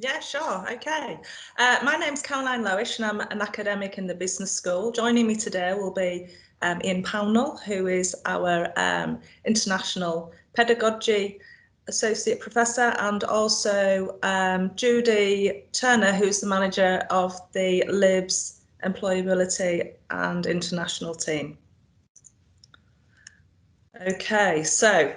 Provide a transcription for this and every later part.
Yeah, sure. Okay. My name's Caroline Lowish and I'm an academic in the business school. Joining me today will be Ian Pownell, who is our international pedagogy associate professor, and also Judy Turner, who's the manager of the LIBS Employability and International team. Okay, so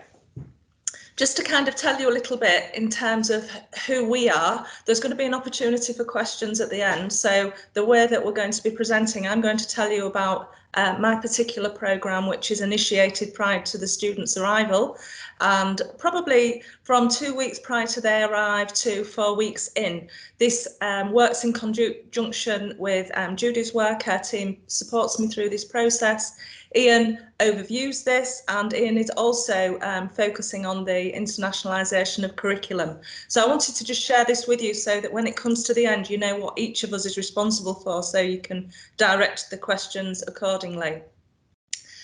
just to kind of tell you a little bit in terms of who we are, there's going to be an opportunity for questions at the end. So the way that we're going to be presenting, I'm going to tell you about my particular programme, which is initiated prior to the students' arrival, and probably from 2 weeks prior to they arrive to 4 weeks in. This works in conjunction with Judy's work. Her team supports me through this process. Ian overviews this, and Ian is also focusing on the internationalisation of curriculum. So I wanted to just share this with you so that when it comes to the end, you know what each of us is responsible for, so you can direct the questions accordingly.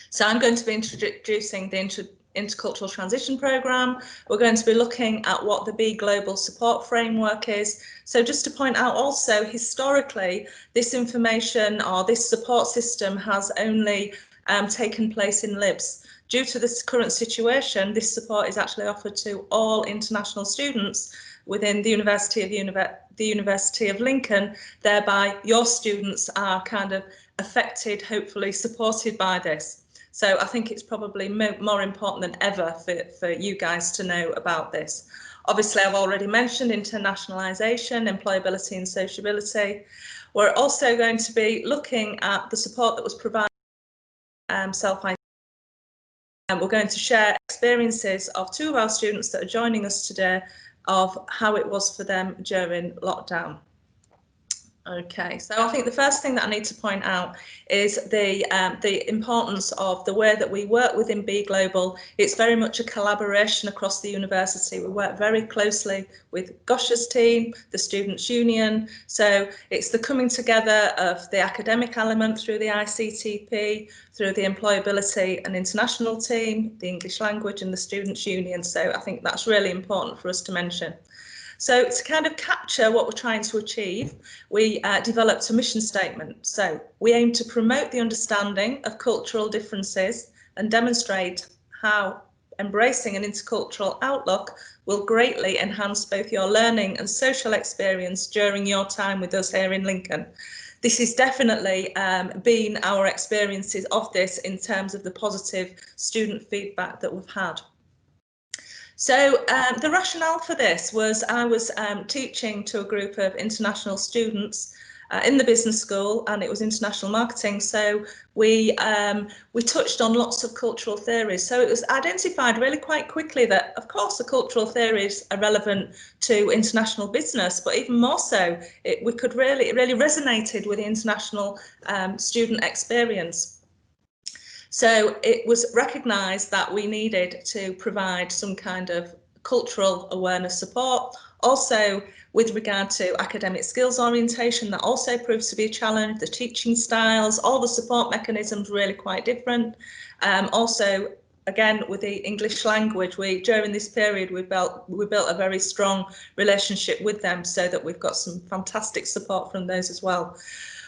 So I'm going to be introducing the Intercultural Transition Programme. We're going to be looking at what the B Global Support Framework is. So just to point out also, historically, this information or this support system has only taken place in LIBS. Due to this current situation, this support is actually offered to all international students within the University of Lincoln. Thereby, your students are kind of affected, hopefully supported by this. So I think it's probably more important than ever for you guys to know about this. Obviously, I've already mentioned internationalisation, employability and sociability. We're also going to be looking at the support that was provided self-isolation. And we're going to share experiences of 2 of our students that are joining us today of how it was for them during lockdown. Okay, so I think the first thing that I need to point out is the importance of the way that we work within B Global. It's very much a collaboration across the university. We work very closely with Gosh's team, the Students' Union. So it's the coming together of the academic element through the I-CTP, through the Employability and International team, the English Language and the Students' Union. So I think that's really important for us to mention. So to kind of capture what we're trying to achieve, we developed a mission statement. So we aim to promote the understanding of cultural differences and demonstrate how embracing an intercultural outlook will greatly enhance both your learning and social experience during your time with us here in Lincoln. This has definitely been our experiences of this in terms of the positive student feedback that we've had. So the rationale for this was I was teaching to a group of international students in the business school, and it was international marketing. So we touched on lots of cultural theories. So it was identified really quite quickly that, of course, the cultural theories are relevant to international business, but even more so, it really resonated with the international student experience. So it was recognised that we needed to provide some kind of cultural awareness support. Also, with regard to academic skills orientation, that also proves to be a challenge. The teaching styles, all the support mechanisms really quite different. Also, again, with the English language, during this period we built a very strong relationship with them, so that we've got some fantastic support from those as well.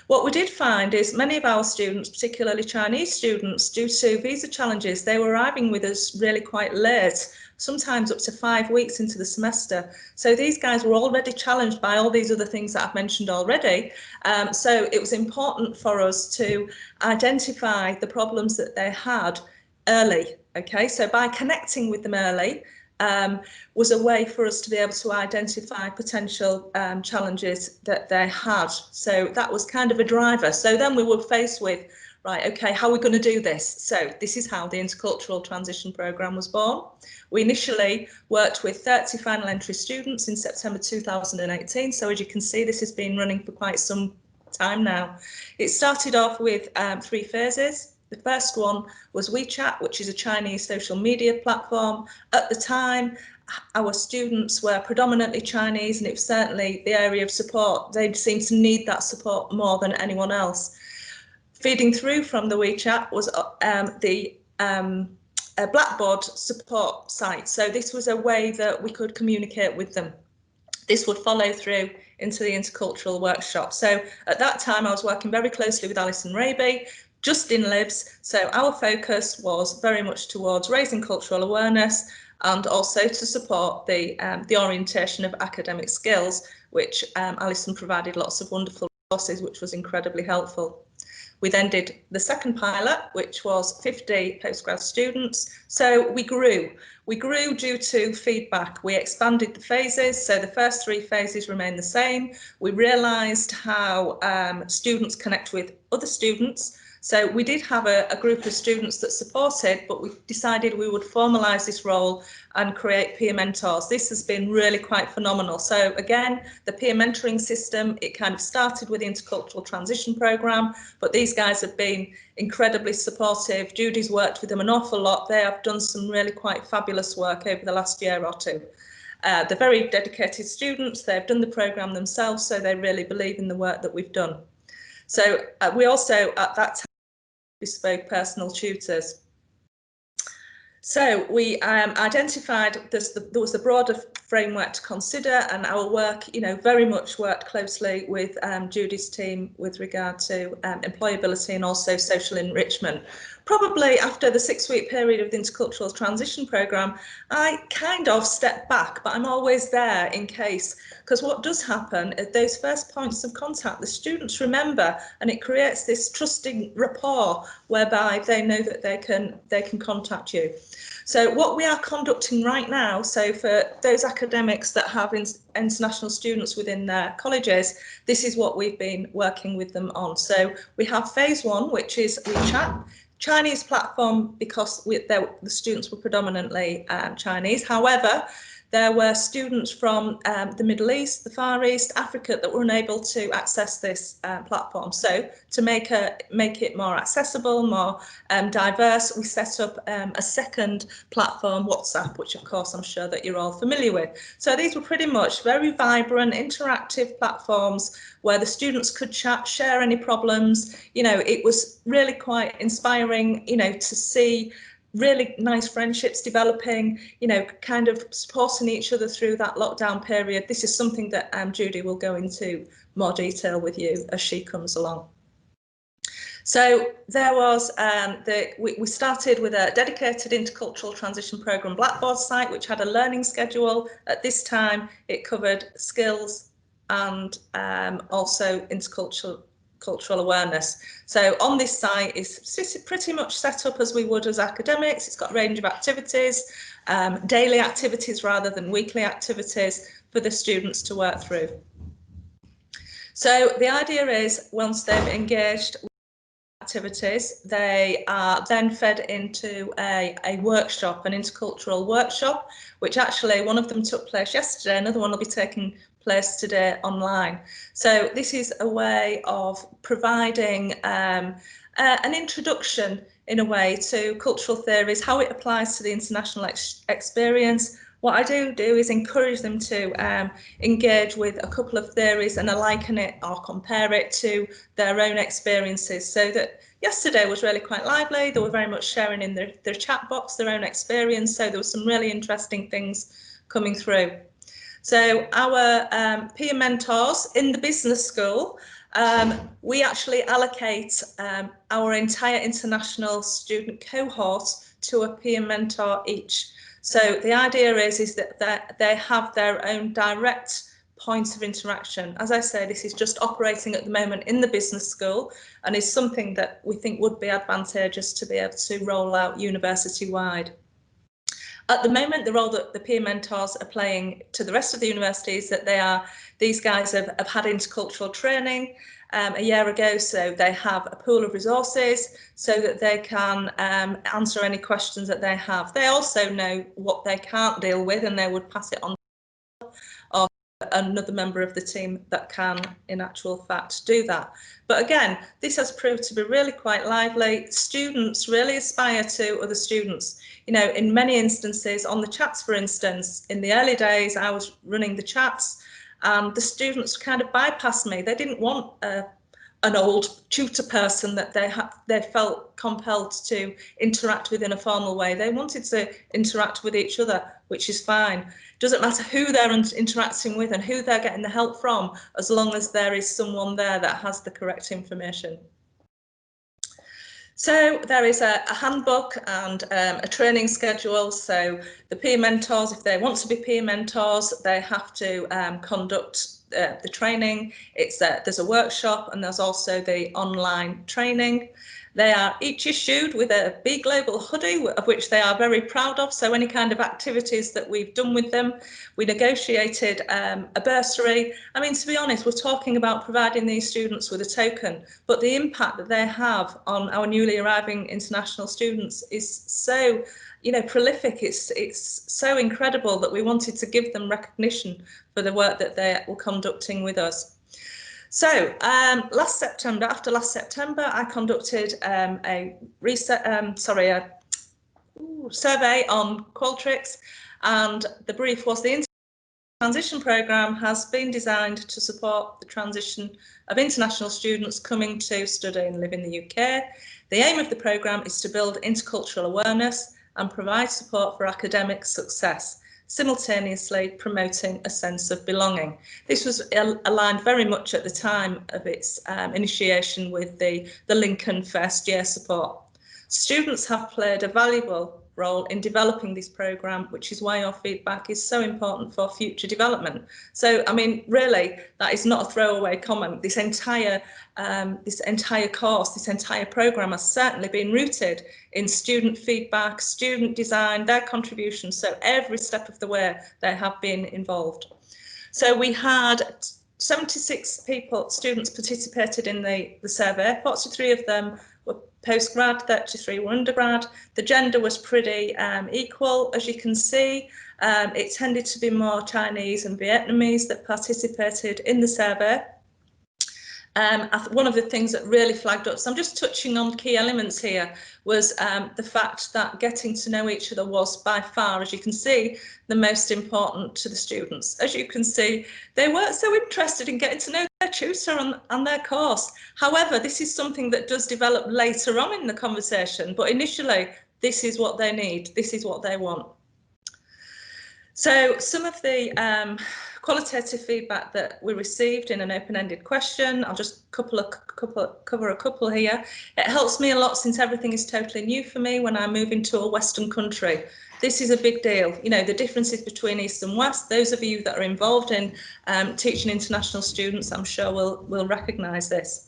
What we did find is many of our students, particularly Chinese students, due to visa challenges, they were arriving with us really quite late, sometimes up to 5 weeks into the semester. So these guys were already challenged by all these other things that I've mentioned already. So it was important for us to identify the problems that they had early. Okay, so by connecting with them early, was a way for us to be able to identify potential challenges that they had. So that was kind of a driver. So then we were faced with, right, okay, how are we going to do this? So this is how the Intercultural Transition Programme was born. We initially worked with 30 final entry students in September 2018. So as you can see, this has been running for quite some time now. It started off with 3 phases. The first one was WeChat, which is a Chinese social media platform. At the time, our students were predominantly Chinese, and it was certainly the area of support. They seemed to need that support more than anyone else. Feeding through from the WeChat was the Blackboard support site. So this was a way that we could communicate with them. this would follow through into the intercultural workshop. So at that time, I was working very closely with Alison Raby, just in LIBS. So our focus was very much towards raising cultural awareness and also to support the orientation of academic skills, which Alison provided lots of wonderful resources, which was incredibly helpful. We then did the second pilot, which was 50 postgrad students. So we grew due to feedback. We expanded the phases. So the first 3 phases remain the same. We realised how students connect with other students. So we did have a group of students that supported, but we decided we would formalise this role and create peer mentors. This has been really quite phenomenal. So again, the peer mentoring system, it kind of started with the Intercultural Transition Programme, but these guys have been incredibly supportive. Judy's worked with them an awful lot. They have done some really quite fabulous work over the last year or two. They're very dedicated students. They've done the programme themselves, so they really believe in the work that we've done. So we also, at that time, bespoke personal tutors. So we identified there was a broader framework to consider, and our work, very much worked closely with Judy's team with regard to employability and also social enrichment. Probably after the 6-week period of the Intercultural Transition Programme, I kind of stepped back, but I'm always there in case, because what does happen at those first points of contact, the students remember, and it creates this trusting rapport whereby they know that they can contact you. So what we are conducting right now, so for those academics that have international students within their colleges, this is what we've been working with them on. So we have phase 1, which is WeChat. Chinese platform because the students were predominantly Chinese. However, there were students from the Middle East, the Far East, Africa that were unable to access this platform. So to make it more accessible, more diverse, we set up a second platform, WhatsApp, which of course I'm sure that you're all familiar with. So these were pretty much very vibrant, interactive platforms where the students could chat, share any problems. It was really quite inspiring, to see really nice friendships developing, kind of supporting each other through that lockdown period. This is something that Judy will go into more detail with you as she comes along. So there was, we started with a dedicated Intercultural Transition Programme Blackboard site, which had a learning schedule. At this time, it covered skills and also cultural awareness. So on this site is pretty much set up as we would as academics. It's got a range of activities, daily activities rather than weekly activities for the students to work through. So the idea is once they've engaged with activities, they are then fed into a workshop, an intercultural workshop, which actually one of them took place yesterday, another one will be taking place today online. So this is a way of providing an introduction in a way to cultural theories, how it applies to the international experience. What I do is encourage them to engage with a couple of theories and liken it or compare it to their own experiences. So that yesterday was really quite lively. They were very much sharing in their chat box their own experience. So there were some really interesting things coming through. So our peer mentors in the business school, we actually allocate our entire international student cohort to a peer mentor each. So the idea is that they have their own direct points of interaction. As I say, this is just operating at the moment in the business school and is something that we think would be advantageous to be able to roll out university-wide. At the moment, the role that the peer mentors are playing to the rest of the universities, that these guys have had intercultural training a year ago, so they have a pool of resources so that they can answer any questions that they have. They also know what they can't deal with and they would pass it on or another member of the team that can, in actual fact, do that. But again, this has proved to be really quite lively. Students really aspire to other students. In many instances, on the chats, for instance, in the early days, I was running the chats and the students kind of bypassed me. They didn't want an old tutor person that they felt compelled to interact with in a formal way. They wanted to interact with each other, which is fine. Doesn't matter who they're interacting with and who they're getting the help from, as long as there is someone there that has the correct information. So there is a handbook and a training schedule. So the peer mentors, if they want to be peer mentors, they have to conduct the training. There's a workshop and there's also the online training. They are each issued with a Be Global hoodie, of which they are very proud of. So any kind of activities that we've done with them, we negotiated a bursary. I mean, to be honest, we're talking about providing these students with a token, but the impact that they have on our newly arriving international students is so, prolific. It's so incredible that we wanted to give them recognition for the work that they were conducting with us. So after last September, I conducted a survey on Qualtrics, and the brief was the Transition Programme has been designed to support the transition of international students coming to study and live in the UK. The aim of the programme is to build intercultural awareness and provide support for academic success, simultaneously promoting a sense of belonging. This was aligned very much at the time of its initiation with the Lincoln first year support. Students have played a valuable role in developing this programme, which is why your feedback is so important for future development. So, I mean, really, that is not a throwaway comment. This entire course, this entire programme has certainly been rooted in student feedback, student design, their contributions. So every step of the way they have been involved. So we had 76 students participated in the survey. 43 of them were postgrad, 33 were undergrad. The gender was pretty equal, as you can see. It tended to be more Chinese and Vietnamese that participated in the survey. One of the things that really flagged up, so I'm just touching on key elements here, was the fact that getting to know each other was by far, as you can see, the most important to the students. As you can see, they weren't so interested in getting to know their tutor and their course. However, this is something that does develop later on in the conversation, but initially, this is what they need, this is what they want. So some of the qualitative feedback that we received in an open-ended question, I'll just cover a couple here. It helps me a lot since everything is totally new for me when I move into a Western country. This is a big deal. You know, the differences between East and West, those of you that are involved in teaching international students, I'm sure will recognise this.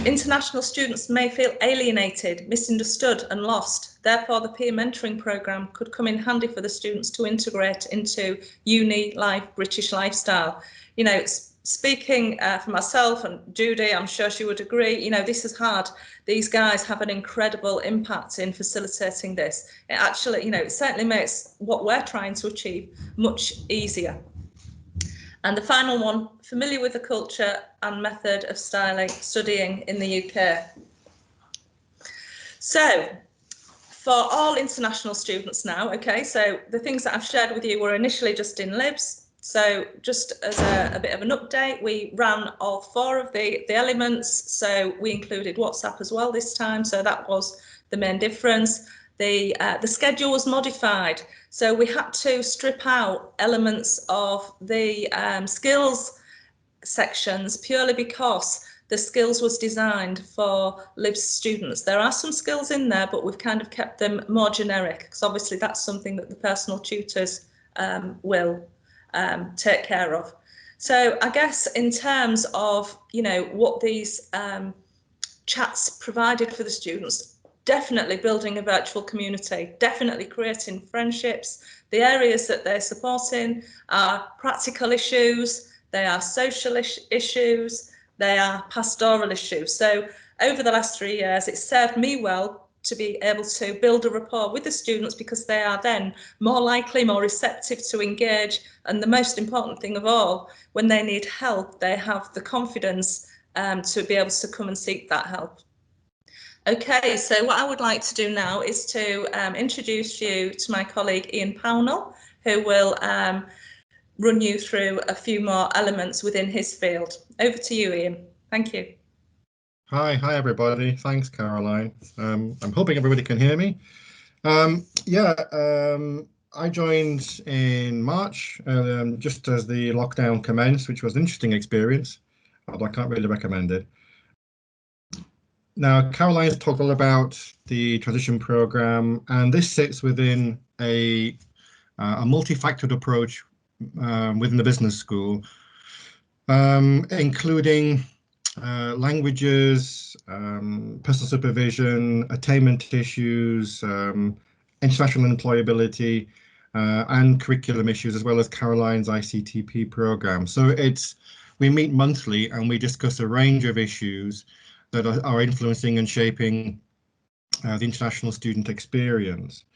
International students may feel alienated, misunderstood and lost. Therefore, the peer mentoring programme could come in handy for the students to integrate into uni life, British lifestyle. You know, speaking for myself and Judy, I'm sure she would agree, you know, this is hard. These guys have an incredible impact in facilitating this. It actually, you know, it certainly makes what we're trying to achieve much easier. And the final one, familiar with the culture and method of studying in the UK. So, for all international students now, okay, so the things that I've shared with you were initially just in LIBS. So just as a bit of an update, we ran all 4 of the elements. So we included WhatsApp as well this time. So that was the main difference. The schedule was modified. So we had to strip out elements of the skills sections purely because the skills was designed for LIBS students. There are some skills in there, but we've kind of kept them more generic because obviously that's something that the personal tutors will take care of. So I guess in terms of, you know, what these chats provided for the students, definitely building a virtual community, definitely creating friendships. The areas that they're supporting are practical issues, they are social issues, they are pastoral issues. So over the last 3 years, it's served me well to be able to build a rapport with the students because they are then more likely, more receptive to engage. And the most important thing of all, when they need help, they have the confidence to be able to come and seek that help. Okay, so what I would like to do now is to introduce you to my colleague Ian Pownell, who will run you through a few more elements within his field. Over to you, Ian. Thank you. Hi everybody. Thanks, Caroline. I'm hoping everybody can hear me. I joined in March, just as the lockdown commenced, which was an interesting experience, although I can't really recommend it. Now, Caroline's talked all about the transition program, and this sits within a multifactored approach within the business school, including languages, personal supervision, attainment issues, international employability, and curriculum issues, as well as Caroline's I-CTP program. So we meet monthly and we discuss a range of issues that are influencing and shaping the international student experience.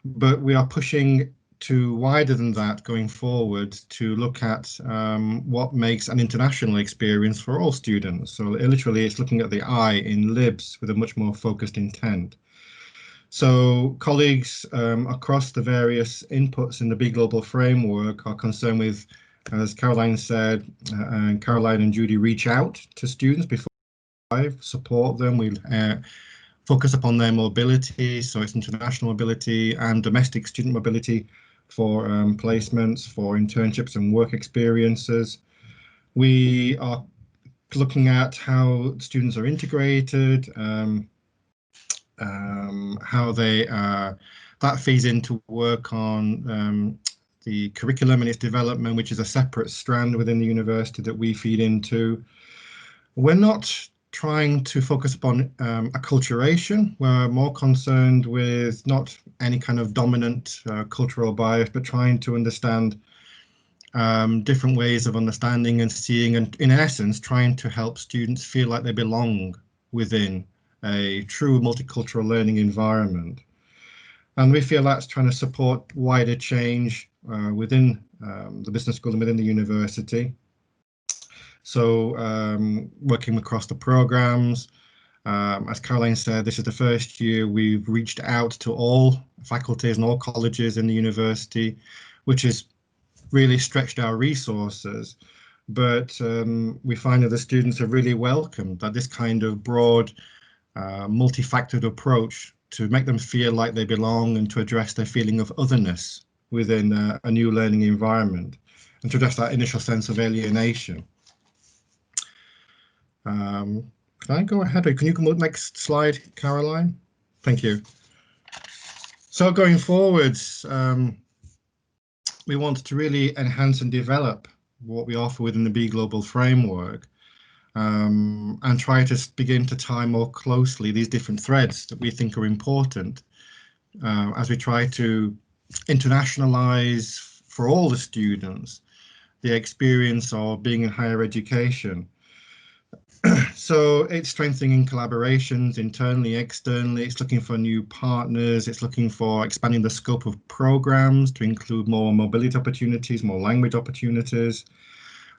But we are pushing to wider than that going forward to look at what makes an international experience for all students. So literally it's looking at the I in LIBS with a much more focused intent. So colleagues across the various inputs in the Be Global framework are concerned with, as Caroline said, and Caroline and Judy reach out to students before support them. We focus upon their mobility, so it's international mobility and domestic student mobility for placements, for internships and work experiences. We are looking at how students are integrated, how that feeds into work on the curriculum and its development, which is a separate strand within the university that we feed into. We're not trying to focus upon acculturation. We're more concerned with not any kind of dominant cultural bias, but trying to understand different ways of understanding and seeing, and in essence, trying to help students feel like they belong within a true multicultural learning environment. And we feel that's trying to support wider change within the business school and within the university. So working across the programs, as Caroline said, this is the first year we've reached out to all faculties and all colleges in the university, which has really stretched our resources. But we find that the students have really welcomed that this kind of broad, multifactored approach to make them feel like they belong and to address their feeling of otherness within a new learning environment and to address that initial sense of alienation. Can I go ahead? Can you come up next slide, Caroline? Thank you. So going forwards, we want to really enhance and develop what we offer within the Be Global framework and try to begin to tie more closely these different threads that we think are important as we try to internationalize for all the students the experience of being in higher education. So it's strengthening collaborations internally, externally. It's looking for new partners. It's looking for expanding the scope of programs to include more mobility opportunities, more language opportunities.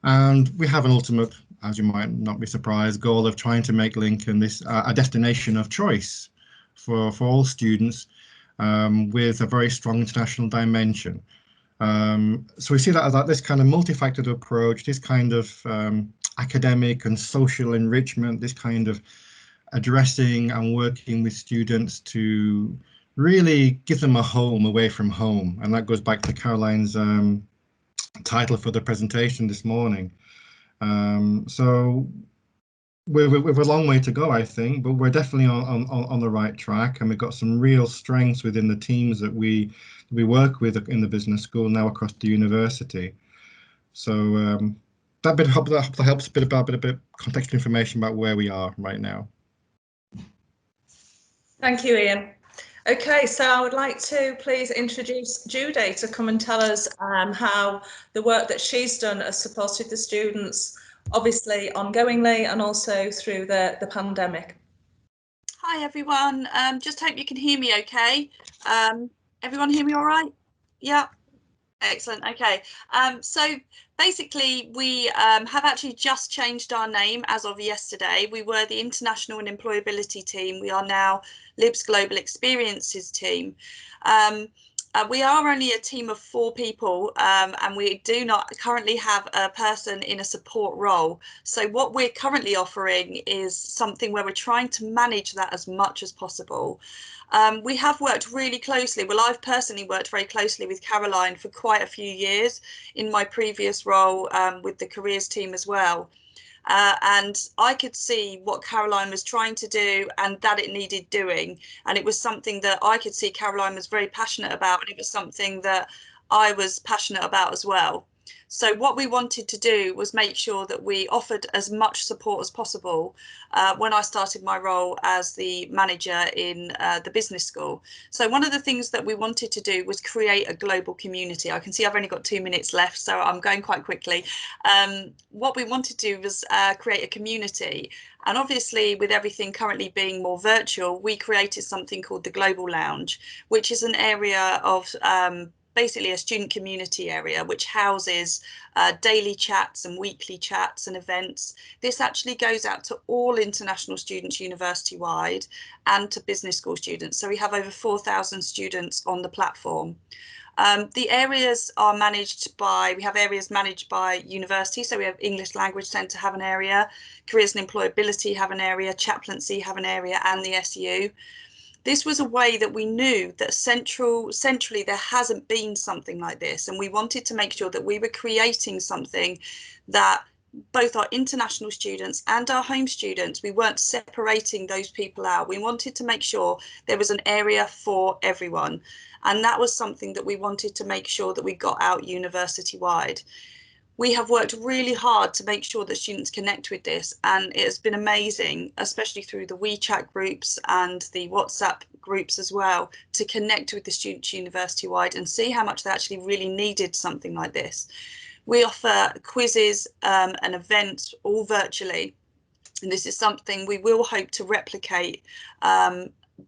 And we have an ultimate, as you might not be surprised, goal of trying to make Lincoln this a destination of choice for all students with a very strong international dimension. So we see that as this kind of multifactored approach, this kind of academic and social enrichment, this kind of addressing and working with students to really give them a home away from home. And that goes back to Caroline's title for the presentation this morning. So we've a long way to go, I think, but we're definitely on the right track, and we've got some real strengths within the teams that we work with in the business school now across the university. So that helps a bit contextual information about where we are right now. Thank you, Ian. Okay, so I would like to please introduce Judy to come and tell us how the work that she's done has supported the students, obviously ongoingly and also through the pandemic. Hi everyone, just hope you can hear me okay. Everyone hear me all right? Yeah. Excellent. Okay, so basically we have actually just changed our name as of yesterday. We were the International and Employability team. We are now LIBS Global Experiences team. We are only a team of 4 people, and we do not currently have a person in a support role. So what we're currently offering is something where we're trying to manage that as much as possible. We have worked really closely. Well, I've personally worked very closely with Caroline for quite a few years in my previous role with the careers team as well. And I could see what Caroline was trying to do and that it needed doing. And it was something that I could see Caroline was very passionate about, and it was something that I was passionate about as well. So what we wanted to do was make sure that we offered as much support as possible when I started my role as the manager in the business school. So one of the things that we wanted to do was create a global community. I can see I've only got 2 minutes left, so I'm going quite quickly. What we wanted to do was create a community. And obviously, with everything currently being more virtual, we created something called the Global Lounge, which is an area of basically a student community area which houses daily chats and weekly chats and events. This actually goes out to all international students university-wide and to business school students. So we have over 4,000 students on the platform. The areas are managed by, we have areas managed by university. So we have English Language Centre have an area, Careers and Employability have an area, Chaplaincy have an area, and the SU. This was a way that we knew that centrally there hasn't been something like this, and we wanted to make sure that we were creating something that both our international students and our home students, we weren't separating those people out. We wanted to make sure there was an area for everyone, and that was something that we wanted to make sure that we got out university-wide. We have worked really hard to make sure that students connect with this, and it has been amazing, especially through the WeChat groups and the WhatsApp groups as well, to connect with the students university-wide and see how much they actually really needed something like this. We offer quizzes and events all virtually, and this is something we will hope to replicate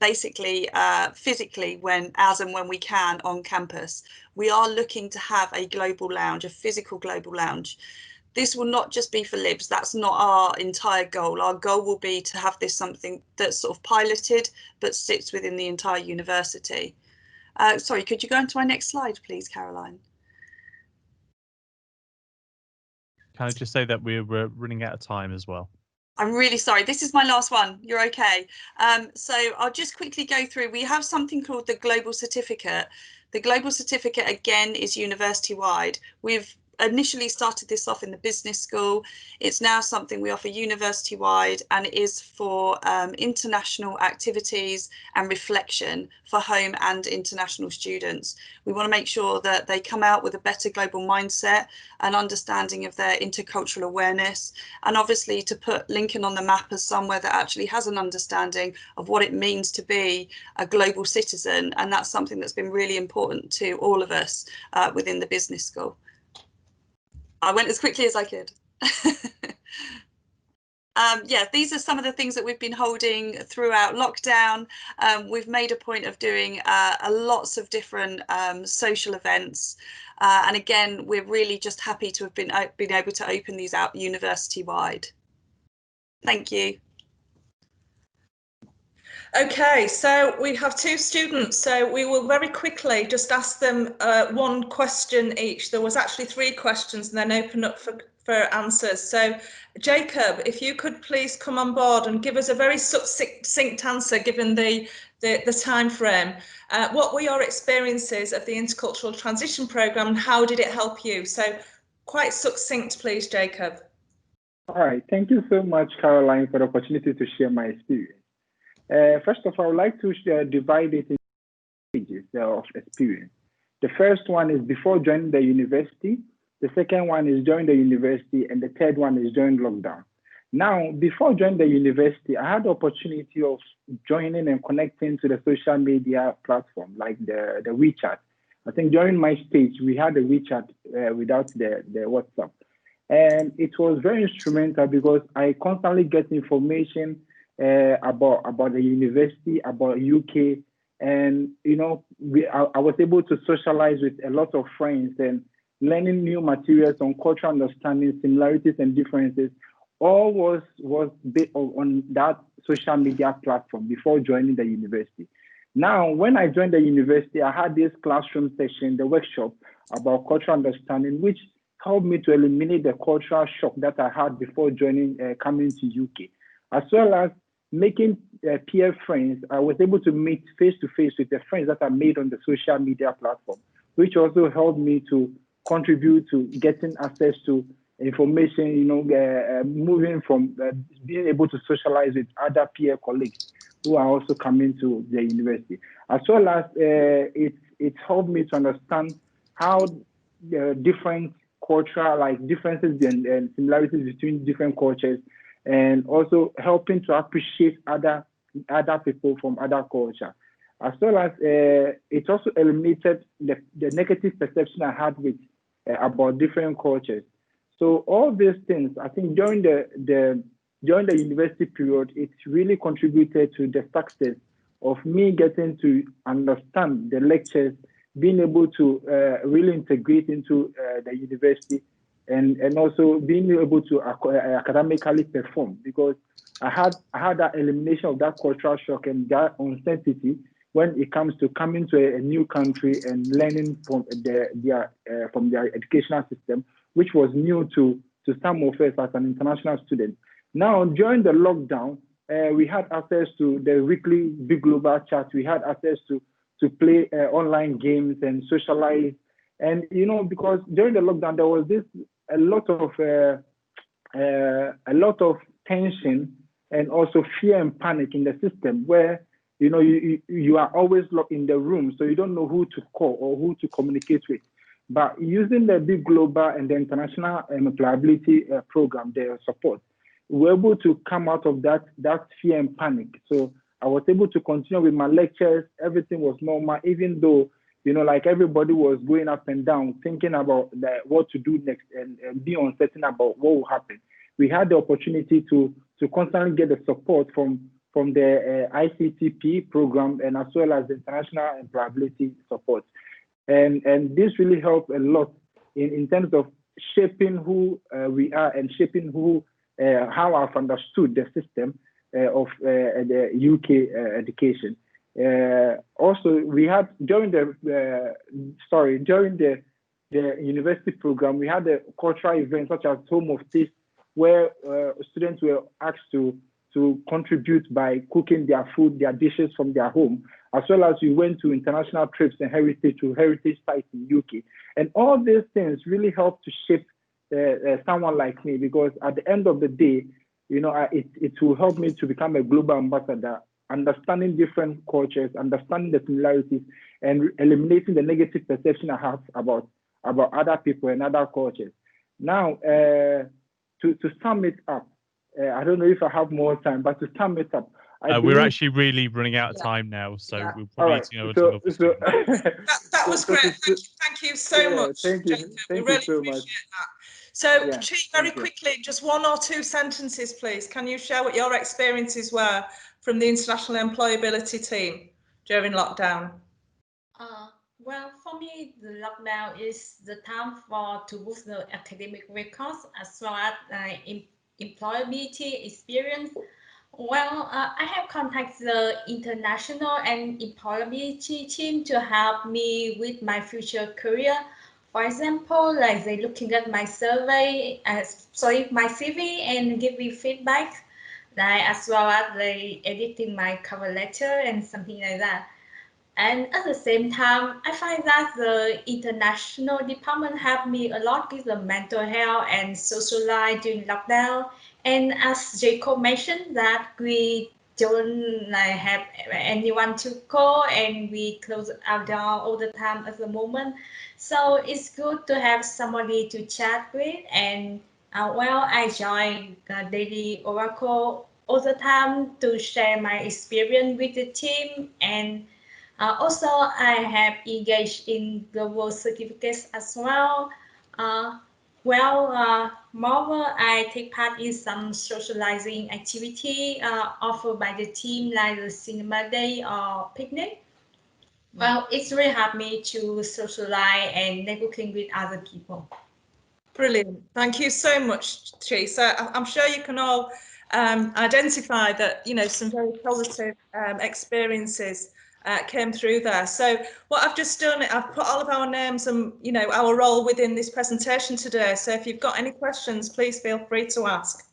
basically physically as and when we can on campus. We are looking to have a global lounge, a physical global lounge. This will not just be for LIBS, that's not our entire goal. Our goal will be to have this something that's sort of piloted but sits within the entire university. Sorry, could you go on to my next slide, please, Caroline? Can I just say that we're running out of time as well? I'm really sorry. This is my last one. You're okay. So I'll just quickly go through. We have something called the Global Certificate. The Global Certificate, again, is university-wide. We've initially started this off in the business school. It's now something we offer university-wide, and it is for international activities and reflection for home and international students. We want to make sure that they come out with a better global mindset and understanding of their intercultural awareness, and obviously to put Lincoln on the map as somewhere that actually has an understanding of what it means to be a global citizen, and that's something that's been really important to all of us within the business school. I went as quickly as I could. Yeah, these are some of the things that we've been holding throughout lockdown. We've made a point of doing lots of different social events. And again, we're really just happy to have been able to open these out university-wide. Thank you. Okay, so we have 2 students, so we will very quickly just ask them 1 question each. There was actually 3 questions and then open up for answers. So Jacob, if you could please come on board and give us a very succinct answer given the time frame. What were your experiences of the Intercultural Transition Programme and how did it help you? So quite succinct, please, Jacob. All right, thank you so much, Caroline, for the opportunity to share my experience. First of all, I would like to divide it into stages of experience. The first one is before joining the university, the second one is during the university, and the third one is during lockdown. Now, before joining the university, I had the opportunity of joining and connecting to the social media platform, like the WeChat. I think during my stage, we had the WeChat without the WhatsApp. And it was very instrumental because I constantly get information about the university, about UK, and I was able to socialize with a lot of friends and learning new materials on cultural understanding, similarities and differences. All was based on that social media platform before joining the university. Now, when I joined the university, I had this classroom session, the workshop about cultural understanding, which helped me to eliminate the cultural shock that I had before joining, coming to UK, as well as making peer friends. I was able to meet face to face with the friends that I made on the social media platform, which also helped me to contribute to getting access to information, you know, moving from being able to socialize with other peer colleagues who are also coming to the university, as well as it helped me to understand how different cultural, like differences and similarities between different cultures, and also helping to appreciate other people from other culture, as well as it also eliminated the negative perception I had with about different cultures. So all these things, I think during the university period, it really contributed to the success of me getting to understand the lectures, being able to really integrate into the university, and also being able to academically perform, because I had that elimination of that cultural shock and that uncertainty when it comes to coming to a new country and learning from their educational system, which was new to some of us as an international student. Now, during the lockdown, we had access to the weekly Big Global chat. We had access to play online games and socialize. And, you know, because during the lockdown, there was a lot of tension and also fear and panic in the system, where, you know, you are always locked in the room, so you don't know who to call or who to communicate with. But using the Big Global and the International Employability Program, their support, we were able to come out of that fear and panic. So I was able to continue with my lectures. Everything was normal, even though, you know, like everybody was going up and down, thinking about what to do next and be uncertain about what will happen. We had the opportunity to constantly get the support from the I-CTP program, and as well as the International Employability support. And this really helped a lot in terms of shaping who we are and shaping how I've understood the system of the UK education. Also, we had during the university program, we had a cultural event such as Home of Taste, where students were asked to contribute by cooking their food, their dishes from their home, as well as we went to international trips and heritage sites in UK. And all these things really helped to shape someone like me, because at the end of the day, you know, it will help me to become a global ambassador, understanding different cultures, understanding the similarities, and eliminating the negative perception I have about other people and other cultures. Now, to sum it up, I don't know if I have more time, but to sum it up, we're actually really running out of time now, so we'll probably need to go to another student. That was great. Thank you so much. Thank you. Thank you so much. That. So, Chi, very quickly, just 1 or 2 sentences, please. Can you share what your experiences were from the International Employability team during lockdown? Well, for me, the lockdown is the time to boost the academic records as well as employability experience. Well, I have contacted the International and Employability team to help me with my future career. For example, like they looking at my survey, my CV, and give me feedback, like as well as they editing my cover letter and something like that. And at the same time, I find that the international department helped me a lot with the mental health and social life during lockdown. And as Jacob mentioned, that we don't have anyone to call, and we close our door all the time at the moment. So it's good to have somebody to chat with. And I join Daily Oracle all the time to share my experience with the team. And also, I have engaged in global certificates as well. Moreover, I take part in some socializing activity offered by the team, like the cinema day or picnic. Well, it's really helped me to socialize and networking with other people. Brilliant. Thank you so much, Chi. So I'm sure you can all identify that, you know, some very positive experiences came through there. So what I've just done, I've put all of our names and, you know, our role within this presentation today. So if you've got any questions, please feel free to ask.